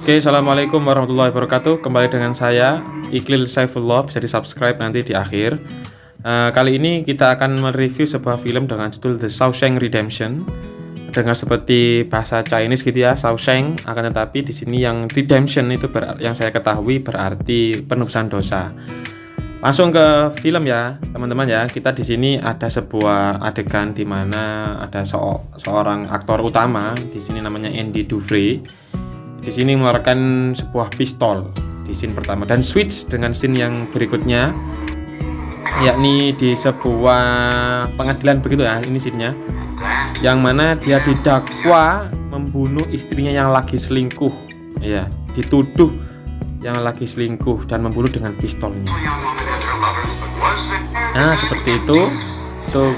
Oke, assalamualaikum warahmatullahi wabarakatuh. Kembali dengan saya Iqlil Saifullah, bisa di subscribe nanti di akhir. Kali ini kita akan mereview sebuah film dengan judul The Shawshank Redemption. Dengar seperti bahasa Chinese gitu ya, Shawshank, akan tetapi di sini yang redemption itu yang saya ketahui berarti penebusan dosa. Langsung ke film ya, teman-teman ya. Kita di sini ada sebuah adegan di mana ada seorang aktor utama, di sini namanya Andy Dufresne. Di sini mengeluarkan sebuah pistol di scene pertama dan switch dengan scene yang berikutnya, yakni di sebuah pengadilan begitu ya. Ini scene-nya yang mana dia didakwa membunuh istrinya yang lagi selingkuh, ya, dituduh yang lagi selingkuh dan membunuh dengan pistolnya. Nah, seperti itu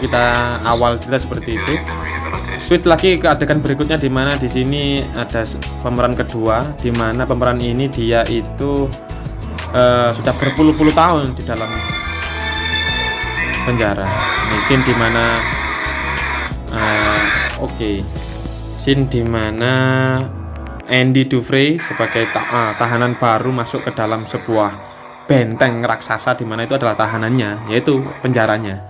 kita awal cerita seperti itu. Switch lagi ke adegan berikutnya di mana di sini ada pemeran kedua, di mana pemeran ini dia itu sudah berpuluh-puluh tahun di dalam penjara. Ini scene di mana scene di mana Andy Dufresne sebagai tahanan baru masuk ke dalam sebuah benteng raksasa, di mana itu adalah tahanannya, yaitu penjaranya.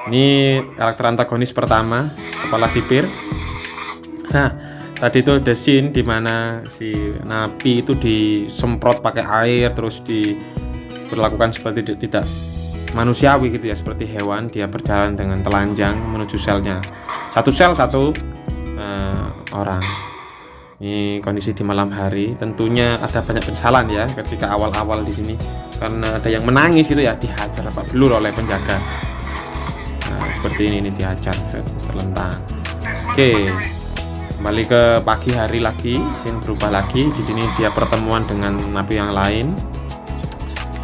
Ini karakter antagonis pertama, kepala sipir. Nah, tadi itu ada scene di mana si napi itu disemprot pakai air, terus diperlakukan seperti tidak manusiawi gitu ya, seperti hewan. Dia berjalan dengan telanjang menuju selnya. Satu sel satu orang. Ini kondisi di malam hari. Tentunya ada banyak penyesalan ya ketika awal-awal di sini, karena ada yang menangis gitu ya, dihajar Pak Blur oleh penjaga. Nah, seperti ini dihajar selentang. Oke, kembali ke pagi hari lagi, scene berubah lagi. Di sini dia pertemuan dengan napi yang lain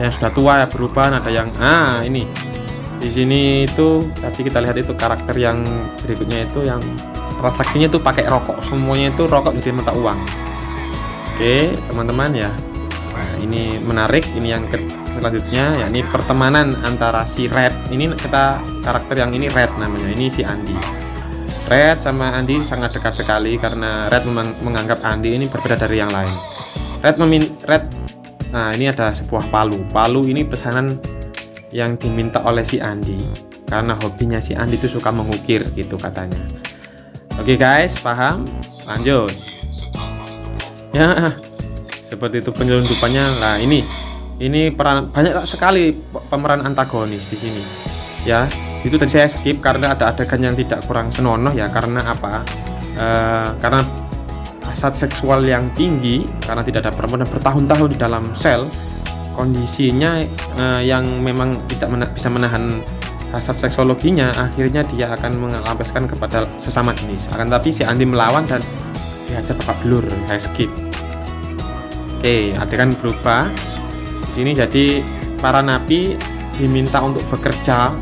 yang sudah tua ya, berubah. Ada yang ini di sini itu tadi kita lihat itu karakter yang berikutnya itu yang transaksinya itu pakai rokok, semuanya itu rokok jadi mata uang. Oke teman-teman ya, nah, ini menarik. Ini yang selanjutnya, yakni pertemanan antara si Red. Ini kita karakter yang ini Red namanya, ini si Andy. Red sama Andy sangat dekat sekali karena Red menganggap Andy ini berbeda dari yang lain. Nah ini ada sebuah palu ini pesanan yang diminta oleh si Andy karena hobinya si Andy itu suka mengukir gitu katanya. Oke guys, paham? Lanjut. Ya, seperti itu penyelundupannya. Nah, ini peran banyak sekali pemeran antagonis di sini. Ya, itu tadi saya skip karena ada adegan yang tidak kurang senonoh ya. Karena apa? Karena hasrat seksual yang tinggi, karena tidak ada perempuan dan bertahun-tahun di dalam sel, kondisinya yang memang tidak bisa menahan hasrat seksologinya, akhirnya dia akan melampiaskan kepada sesama jenis. Akan tapi si Andy melawan dan dihajar Pak Blur. Saya skip. Oke, adegan berubah. Di sini jadi para napi diminta untuk bekerja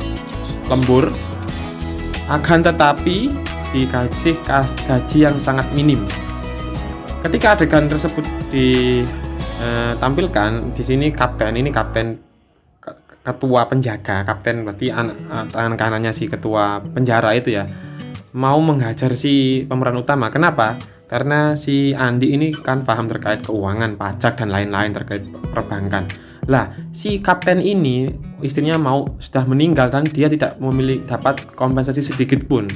lembur, akan tetapi dikasih gaji yang sangat minim. Ketika adegan tersebut ditampilkan di sini, kapten ketua penjaga, kapten berarti tangan kanannya si ketua penjara itu ya, mau menghajar si pemeran utama. Kenapa? Karena si Andy ini kan paham terkait keuangan, pajak dan lain-lain terkait perbankan. Lah, si kapten ini istrinya sudah meninggal dan dia tidak dapat kompensasi sedikit pun.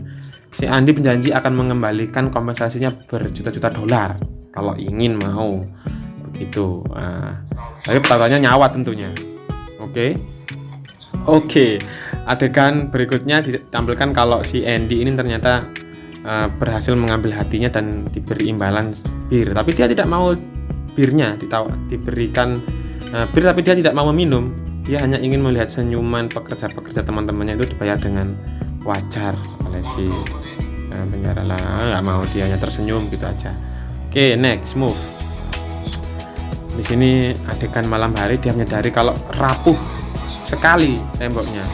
Si Andy berjanji akan mengembalikan kompensasinya berjuta-juta dolar kalau ingin mau begitu. Tapi pertaruhannya nyawa tentunya. Oke, adegan berikutnya ditampilkan kalau si Andy ini ternyata berhasil mengambil hatinya dan diberi imbalan bir, tapi dia tidak mau birnya, diberikan bir tapi dia tidak mau meminum. Dia hanya ingin melihat senyuman pekerja-pekerja teman-temannya itu dibayar dengan wajar oleh si penjara. Lah nggak mau, dia hanya tersenyum gitu aja. Oke, next move. Di sini adegan malam hari, dia menyadari kalau rapuh sekali temboknya.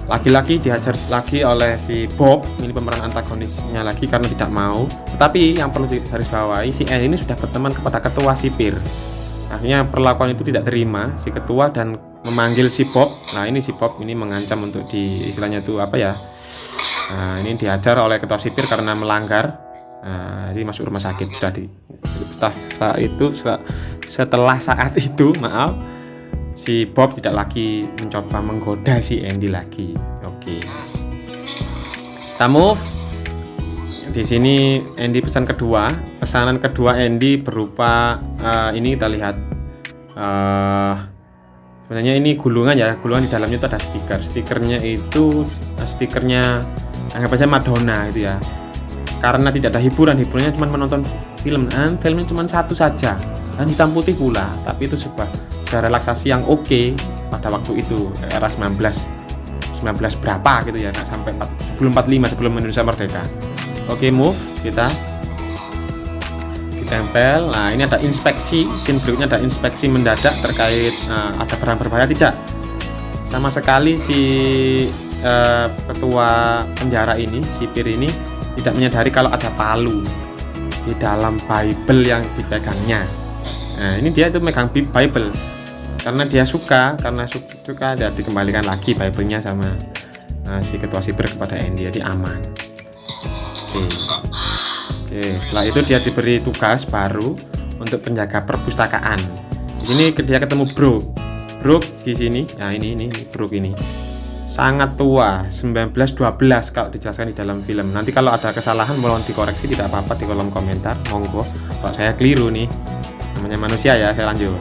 Laki-laki dihajar lagi oleh si Bob, ini pemeran antagonisnya lagi karena tidak mau. Tetapi yang perlu digarisbawahi, si Andy ini sudah berteman kepada ketua sipir. Akhirnya perlakuan itu tidak terima si ketua dan memanggil si Bob. Nah ini si Bob ini mengancam untuk istilahnya itu apa ya? Nah, ini dihajar oleh ketua sipir karena melanggar Nah, jadi masuk rumah sakit sudah di setelah saat itu maaf, si Bob tidak lagi mencoba menggoda si Andy lagi. Oke. Kita move. Di sini Andy pesanan kedua Andy berupa ini kita lihat sebenarnya ini gulungan ya, gulungan di dalamnya itu ada stikernya anggap aja Madonna gitu ya, karena tidak ada hiburannya cuma menonton film, dan filmnya cuma satu saja dan hitam putih pula, tapi itu sebuah relaksasi yang oke pada waktu itu era 19 berapa gitu ya, nggak sampai sebelum 45, sebelum Indonesia merdeka. Oke, move, kita ditempel. Nah, ini ada inspeksi, scene berikutnya ada inspeksi mendadak terkait ada barang berbahaya tidak. Sama sekali si ketua penjara ini, sipir ini tidak menyadari kalau ada palu di dalam Bible yang dipegangnya. Nah, ini dia itu megang Bible karena dia suka dia dikembalikan lagi Bible-nya sama si ketua sipir kepada Andy, jadi aman. Oke, setelah itu dia diberi tugas baru untuk penjaga perpustakaan. Di sini dia ketemu Brooke di sini. Nah, ini Brooke ini sangat tua, 1912 kalau dijelaskan di dalam film. Nanti kalau ada kesalahan mohon dikoreksi, tidak apa-apa di kolom komentar, monggo. Kalau saya keliru nih, namanya manusia ya, saya lanjut.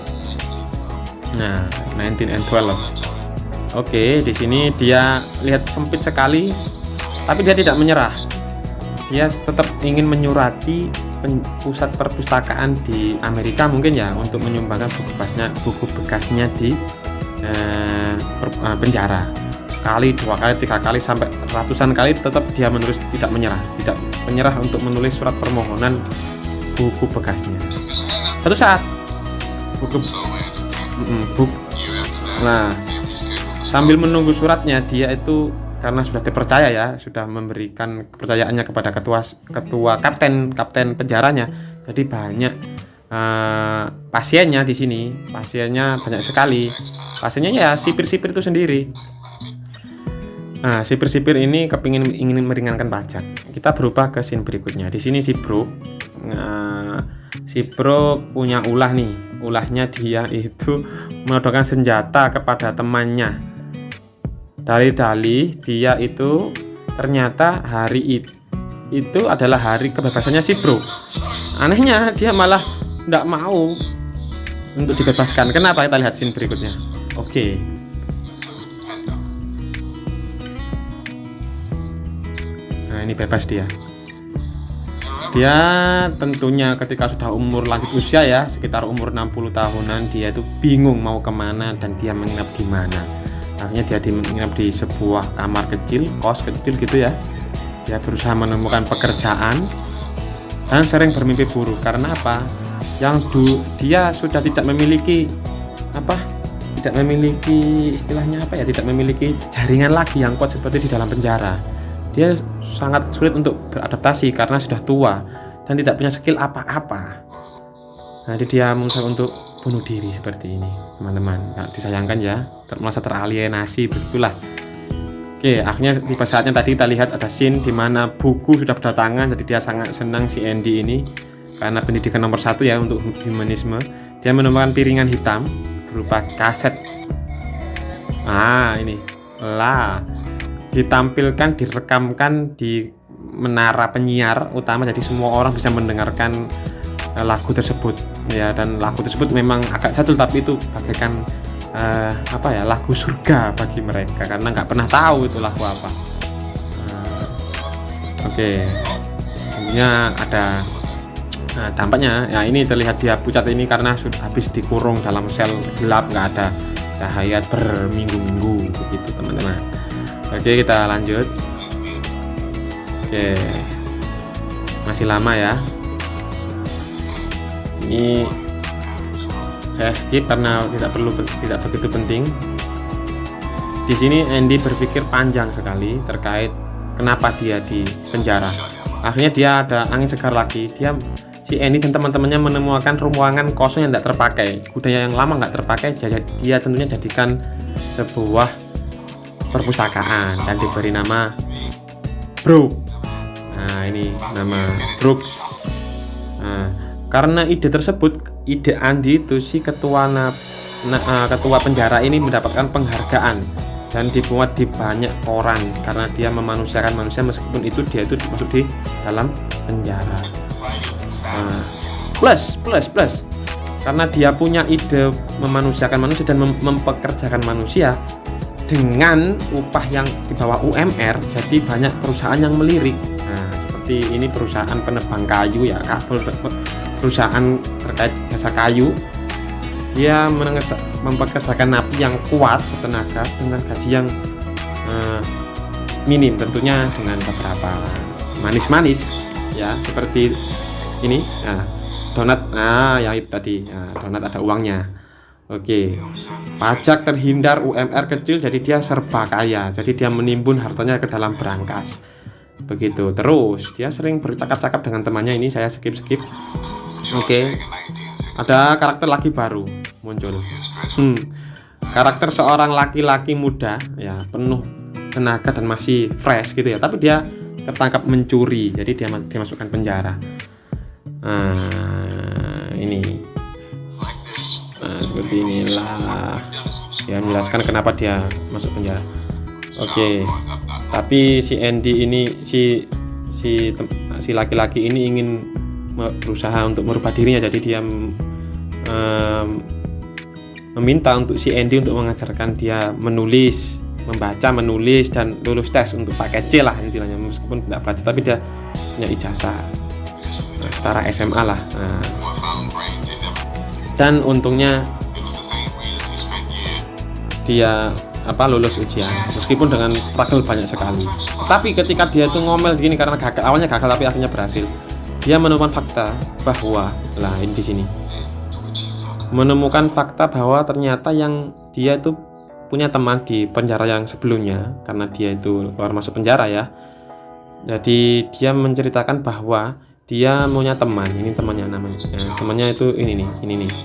Nah, 1912. Oke, di sini dia lihat sempit sekali, tapi dia tidak menyerah. Dia tetap ingin menyurati pusat perpustakaan di Amerika mungkin ya, untuk menyumbangkan buku bekasnya di penjara. Sekali, 2 kali, 3 kali, sampai ratusan kali tetap dia tidak menyerah untuk menulis surat permohonan buku bekasnya. Satu saat nah, sambil menunggu suratnya, dia itu karena sudah dipercaya ya, sudah memberikan kepercayaannya kepada kapten penjaranya. Jadi banyak pasiennya di sini. Pasiennya banyak sekali. Pasiennya ya sipir-sipir itu sendiri. Nah, sipir-sipir ini ingin meringankan pajak. Kita berubah ke scene berikutnya. Di sini si Brooke punya ulah nih. Ulahnya dia itu menodongkan senjata kepada temannya. Dalih-dalih dia itu ternyata hari itu adalah hari kebebasannya si Brooke. Anehnya dia malah tidak mau untuk dibebaskan. Kenapa? Kita lihat scene berikutnya. Oke. Nah, ini bebas dia. Dia tentunya ketika sudah umur lanjut usia ya, sekitar umur 60 tahunan, dia itu bingung mau kemana dan dia menginap di mana. Akhirnya dia menginap di sebuah kamar kecil, kos kecil gitu ya. Dia berusaha menemukan pekerjaan dan sering bermimpi buruk. Karena apa? Dia sudah tidak memiliki istilahnya apa ya? Tidak memiliki jaringan lagi yang kuat seperti di dalam penjara. Dia sangat sulit untuk beradaptasi karena sudah tua dan tidak punya skill apa-apa. Jadi dia mencoba untuk bunuh diri seperti ini, teman-teman. Nah, disayangkan ya, merasa teralienasi, begitulah. Oke, akhirnya tiba saatnya tadi kita lihat ada scene di mana buku sudah berdatangan. Jadi dia sangat senang si Andy ini karena pendidikan nomor 1 ya untuk humanisme. Dia menemukan piringan hitam berupa kaset. Ini ditampilkan, direkamkan di menara penyiar utama, jadi semua orang bisa mendengarkan lagu tersebut ya, dan lagu tersebut memang agak jadul tapi itu bagaikan lagu surga bagi mereka karena nggak pernah tahu itu lagu apa. Oke. Tentunya ada dampaknya ya, ini terlihat dia pucat ini karena sudah habis dikurung dalam sel gelap, nggak ada cahaya berminggu-minggu begitu, teman-teman. Oke, kita lanjut. Oke, masih lama ya. Ini saya skip karena tidak begitu penting. Di sini Andy berpikir panjang sekali terkait kenapa dia di penjara. Akhirnya dia ada angin segar lagi. Si Andy dan teman-temannya menemukan ruangan kosong yang tidak terpakai, gudang yang lama nggak terpakai. Dia tentunya jadikan sebuah perpustakaan dan diberi nama Brooke. Nah, ini nama Brooks. Nah, karena ide tersebut, ide Andy itu si ketua ketua penjara ini mendapatkan penghargaan dan dibuat di banyak koran karena dia memanusiakan manusia meskipun itu dia itu masuk di dalam penjara. Nah, plus karena dia punya ide memanusiakan manusia dan mempekerjakan manusia dengan upah yang di bawah UMR, jadi banyak perusahaan yang melirik. Nah, seperti ini perusahaan penebang kayu ya, perusahaan terkait jasa kayu. Dia mempekerjakan napi yang kuat bertenaga dengan gaji yang minim, tentunya dengan beberapa manis-manis ya, seperti ini. Nah, donat, yang itu tadi. Nah, donat ada uangnya. Oke. Pajak terhindar, UMR kecil, jadi dia serba kaya. Jadi dia menimbun hartanya ke dalam berangkas. Begitu. Terus dia sering bercakap-cakap dengan temannya. Ini saya skip. Oke. Ada karakter lagi baru muncul. Karakter seorang laki-laki muda ya, penuh tenaga dan masih fresh gitu ya. Tapi dia tertangkap mencuri. Jadi dia dimasukkan penjara. Ini seperti inilah dia menjelaskan kenapa dia masuk penjara. Oke. Tapi si Andy ini si laki-laki ini ingin berusaha untuk merubah dirinya, jadi dia meminta untuk si Andy untuk mengajarkan dia membaca, menulis dan lulus tes untuk pakai C lah intinya, meskipun tidak belajar tapi dia punya ijazah setara SMA lah. Dan untungnya dia lulus ujian meskipun dengan struggle banyak sekali. Tapi ketika dia itu ngomel gini karena awalnya gagal tapi akhirnya berhasil, dia menemukan fakta bahwa ini di sini menemukan fakta bahwa ternyata yang dia itu punya teman di penjara yang sebelumnya, karena dia itu keluar masuk penjara ya. Jadi dia menceritakan bahwa dia punya teman, ini temannya namanya. Temannya itu ini nih.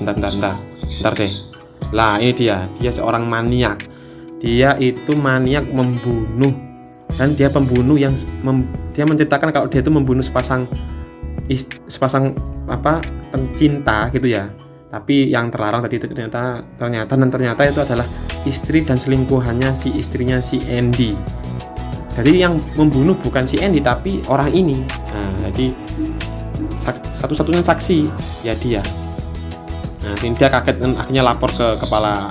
Bentar deh. Lah, ini dia seorang maniak. Dia itu maniak membunuh, dan dia pembunuh yang dia menceritakan kalau dia itu membunuh sepasang pencinta gitu ya. Tapi yang terlarang tadi itu ternyata itu adalah istri dan selingkuhannya istrinya si Andy. Jadi yang membunuh bukan si Andy tapi orang ini. Nah, jadi satu-satunya saksi ya dia. Nah, ini dia kaget dan akhirnya lapor ke kepala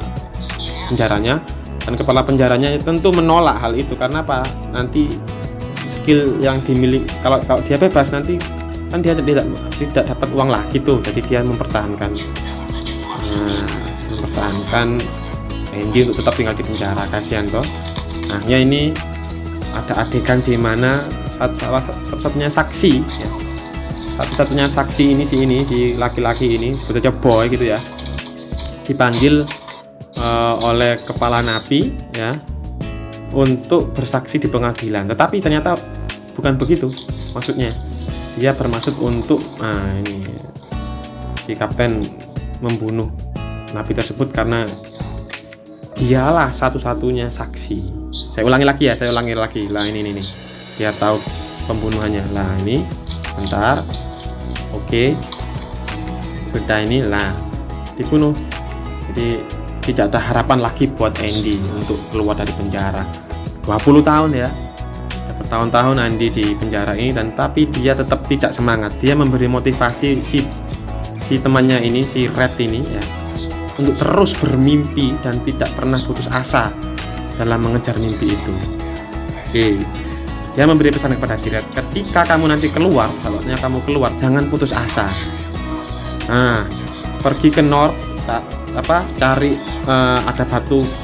penjaranya, dan kepala penjaranya tentu menolak hal itu karena apa? Nanti skill yang dimiliki kalau dia bebas nanti kan dia tidak dapat uang lagi tuh. Jadi dia mempertahankan Andy untuk tetap tinggal di penjara. Kasihan toh. Nah, ini ada adegan di mana satu-satunya saksi ya. Satu-satunya saksi ini si laki-laki ini sebetulnya boy gitu ya, dipanggil oleh kepala napi ya untuk bersaksi di pengadilan. Tetapi ternyata bukan begitu maksudnya. Dia bermaksud untuk ini si kapten membunuh napi tersebut karena dialah satu-satunya saksi. Saya ulangi lagi. Lah ini biar tahu pembunuhannya. Lah ini bentar. Oke. Beda ini lah dibunuh. Jadi tidak ada harapan lagi buat Andy untuk keluar dari penjara. 20 tahun ya. Bertahun-tahun Andy di penjara ini, dan tapi dia tetap tidak semangat. Dia memberi motivasi si temannya ini, si Red ini ya, untuk terus bermimpi dan tidak pernah putus asa dalam mengejar mimpi itu. Oke. Dia memberi pesan kepada si Red, ketika kamu nanti keluar, salahnya kamu keluar, jangan putus asa. Nah, pergi ke North, cari ada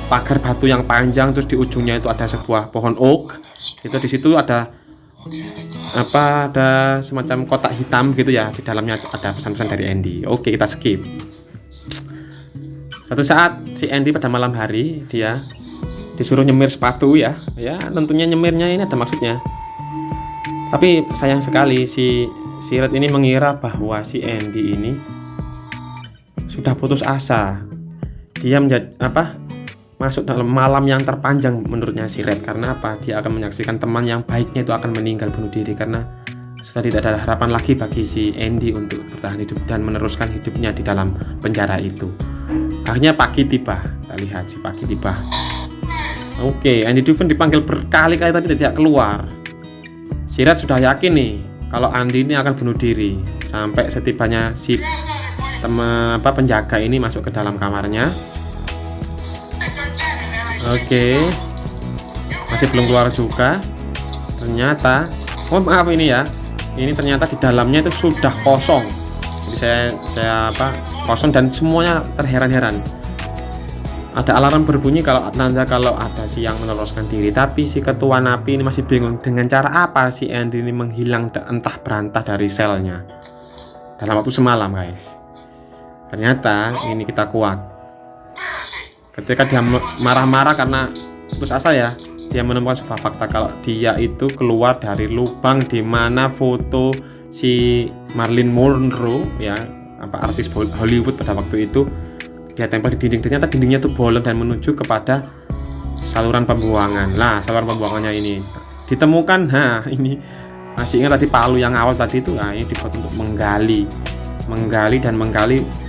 pagar batu yang panjang, terus di ujungnya itu ada sebuah pohon oak. Itu di situ ada semacam kotak hitam gitu ya, di dalamnya ada pesan-pesan dari Andy. Oke, kita skip. Suatu saat si Andy pada malam hari dia disuruh nyemir sepatu ya tentunya nyemirnya ini ada maksudnya. Tapi sayang sekali si Red ini mengira bahwa si Andy ini sudah putus asa. Dia masuk dalam malam yang terpanjang menurutnya si Red. Karena apa? Dia akan menyaksikan teman yang baiknya itu akan meninggal bunuh diri karena sudah tidak ada harapan lagi bagi si Andy untuk bertahan hidup dan meneruskan hidupnya di dalam penjara itu. Akhirnya pagi tiba, kita lihat si pagi tiba. Oke, Andy Dufresne dipanggil berkali-kali tapi tidak keluar. Si Red sudah yakin nih kalau Andy ini akan bunuh diri. Sampai setibanya si penjaga ini masuk ke dalam kamarnya. Oke, masih belum keluar juga. Ternyata, oh maaf ini ya, ini ternyata di dalamnya itu sudah kosong. Jadi saya kosong dan semuanya terheran-heran. Ada alarm berbunyi kalau ada si yang meneruskan diri, tapi si ketua napi ini masih bingung dengan cara apa si Andy ini menghilang entah berantah dari selnya dalam waktu semalam, guys. Ternyata ini kita kuat. Ketika dia marah-marah karena putus asa ya, dia menemukan sebuah fakta kalau dia itu keluar dari lubang di mana foto si Marilyn Monroe ya, artis Hollywood pada waktu itu, dia tempel di dinding. Ternyata dindingnya itu bolong dan menuju kepada saluran pembuangan. Nah, saluran pembuangannya ini ditemukan. Nah, ini masih ingat tadi palu yang awal tadi itu? Nah, ini dibuat untuk menggali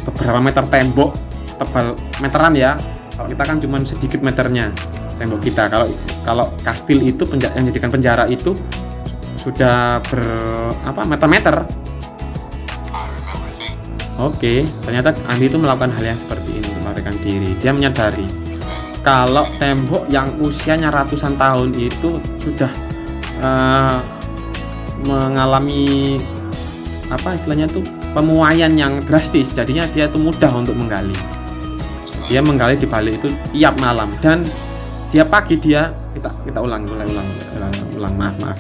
beberapa meter tembok setebal meteran ya. Kalau kita kan cuma sedikit meternya tembok kita. Kalau kastil itu yang dijadikan penjara itu sudah meter-meter. Oke, ternyata Andy itu melakukan hal yang seperti ini untuk melarikan diri. Dia menyadari kalau tembok yang usianya ratusan tahun itu sudah mengalami istilahnya tuh pemuaian yang drastis. Jadinya dia tuh mudah untuk menggali. Dia menggali di balik itu tiap malam dan tiap pagi kita ulang maaf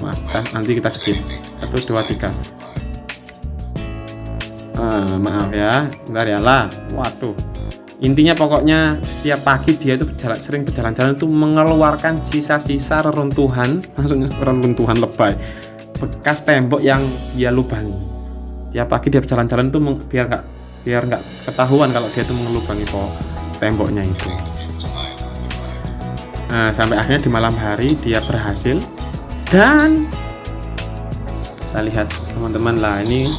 nanti kita skip 1 2 3. Maaf ya, bentar ya lah. Waduh. Intinya pokoknya setiap pagi dia itu sering berjalan-jalan itu mengeluarkan sisa-sisa reruntuhan, maksudnya reruntuhan lebay, bekas tembok yang dia lubangi. Tiap pagi dia berjalan-jalan itu biar nggak ketahuan kalau dia itu mengelubangi temboknya itu. Nah, sampai akhirnya di malam hari dia berhasil dan kita lihat teman-teman lah, ini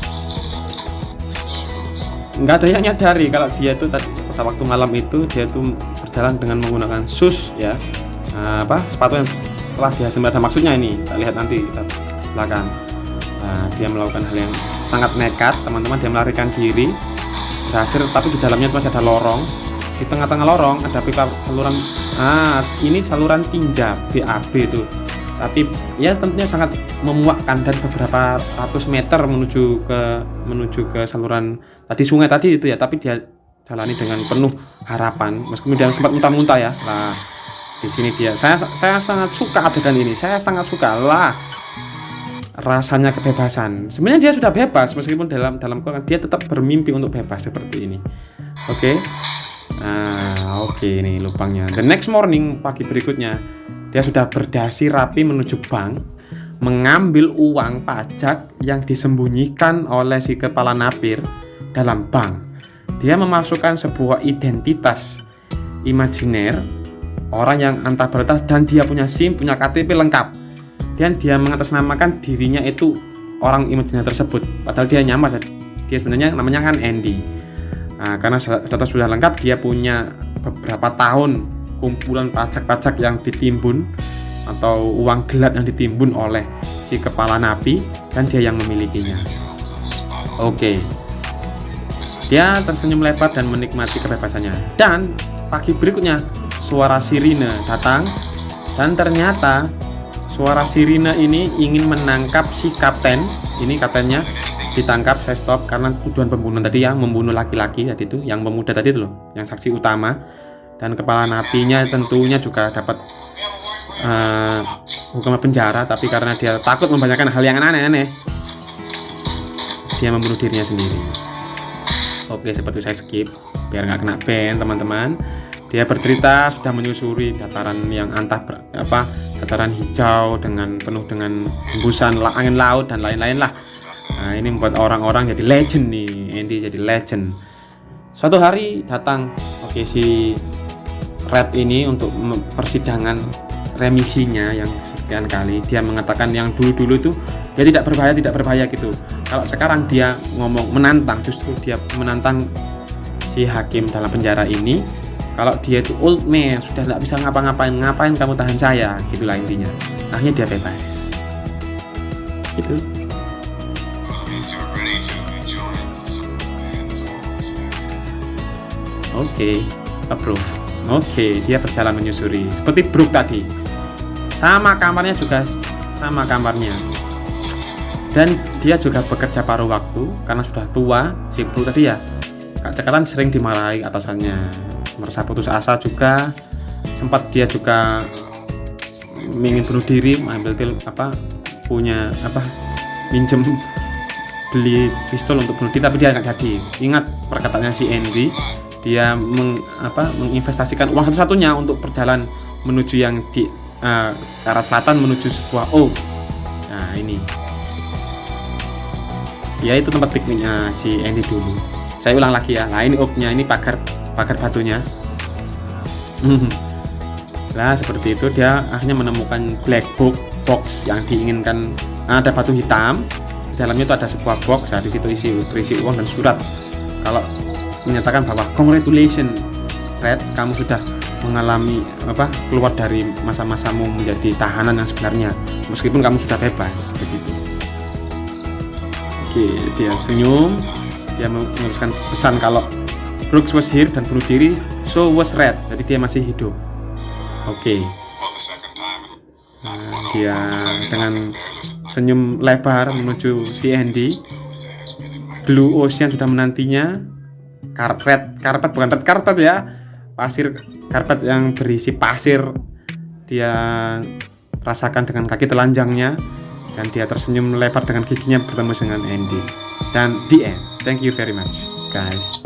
nggak ada yang nyadari kalau dia itu tadi pada waktu malam itu dia tuh berjalan dengan menggunakan shoes ya, sepatu yang telah biasa ada maksudnya. Ini kita lihat nanti kita belakang. Nah, dia melakukan hal yang sangat nekat teman-teman. Dia melarikan diri berhasil, tapi di dalamnya masih ada lorong. Di tengah-tengah lorong ada pipa saluran. Ini saluran tinja BAB itu, tapi ya tentunya sangat memuakkan dan beberapa ratus meter menuju ke saluran tadi, sungai tadi itu ya, tapi dia jalani dengan penuh harapan meskipun dia sempat muntah-muntah ya. Nah, di sini saya sangat suka adegan ini. Saya sangat suka lah rasanya kebebasan. Sebenarnya dia sudah bebas meskipun dalam Quran dia tetap bermimpi untuk bebas seperti ini. Oke. Oke, ini lubangnya. The next morning, pagi berikutnya, dia sudah berdasi rapi menuju bank, mengambil uang pajak yang disembunyikan oleh si kepala napir dalam bank. Dia memasukkan sebuah identitas imajiner orang yang entah berentah, dan dia punya SIM, punya KTP lengkap. Dan dia mengatasnamakan dirinya itu orang imajiner tersebut, padahal dia nyamar. Dia sebenarnya namanya kan Andy. Nah, karena data sudah lengkap, dia punya beberapa tahun kumpulan pajak-pajak yang ditimbun atau uang gelap yang ditimbun oleh si kepala napi, dan dia yang memilikinya. Oke. Dia tersenyum lebar dan menikmati kebebasannya. Dan pagi berikutnya suara sirine datang, dan ternyata suara sirine ini ingin menangkap si kapten. Ini kaptennya ditangkap. Saya stop karena tuduhan pembunuhan tadi, yang membunuh laki-laki tadi itu, yang pemuda tadi itu loh, yang saksi utama. Dan kepala napinya tentunya juga dapat hukuman penjara, tapi karena dia takut membanyakan hal yang aneh-aneh, dia membunuh dirinya sendiri. Oke, seperti saya skip biar nggak kena ban teman-teman. Dia bercerita sudah menyusuri dataran yang dataran hijau dengan penuh dengan hembusan angin laut dan lain-lain lah. Nah, ini membuat orang-orang jadi legend nih. Andy jadi legend. Suatu hari datang si Red ini untuk persidangan remisinya yang sekian kali. Dia mengatakan yang dulu-dulu tuh ya tidak berbahaya gitu. Kalau sekarang dia ngomong menantang, justru dia menantang si hakim dalam penjara ini. Kalau dia itu old man, sudah tidak bisa ngapa-ngapain, ngapain kamu tahan saya, gitulah intinya. Akhirnya dia bebas gitu. Oke, approve. Oke, dia berjalan menyusuri seperti Brook tadi, sama kamarnya juga sama kamarnya, dan dia juga bekerja paruh waktu karena sudah tua. Si Brook tadi ya Kak Cekatan sering dimarahi atasannya, merasa putus asa juga, sempat dia juga ingin bunuh diri, ambil minjem beli pistol untuk bunuh diri, tapi dia nggak jadi. Ingat perkataannya si Andy, dia menginvestasikan uang satu-satunya untuk berjalan menuju yang di arah selatan menuju sebuah nah ini ya, itu tempat pikniknya si Andy dulu. Saya ulang lagi ya, nah ini oaknya, ini pagar batunya. Nah seperti itu, dia akhirnya menemukan black box yang diinginkan. Ada batu hitam, di dalamnya itu ada sebuah box. Di situ berisi uang dan surat. Kalau menyatakan bahwa congratulations Red, kamu sudah mengalami keluar dari masa-masamu menjadi tahanan yang sebenarnya, meskipun kamu sudah bebas, begitu. Oke, dia senyum, dia menuliskan pesan kalau Brooks was here dan bunuh diri, so was Red, jadi dia masih hidup. Oke. Nah, dia dengan senyum lebar menuju si Andy. Blue Ocean sudah menantinya. Karpet ya, karpet yang berisi pasir dia rasakan dengan kaki telanjangnya, dan dia tersenyum lebar dengan giginya bertemu dengan Andy. Dan the end. Thank you very much guys.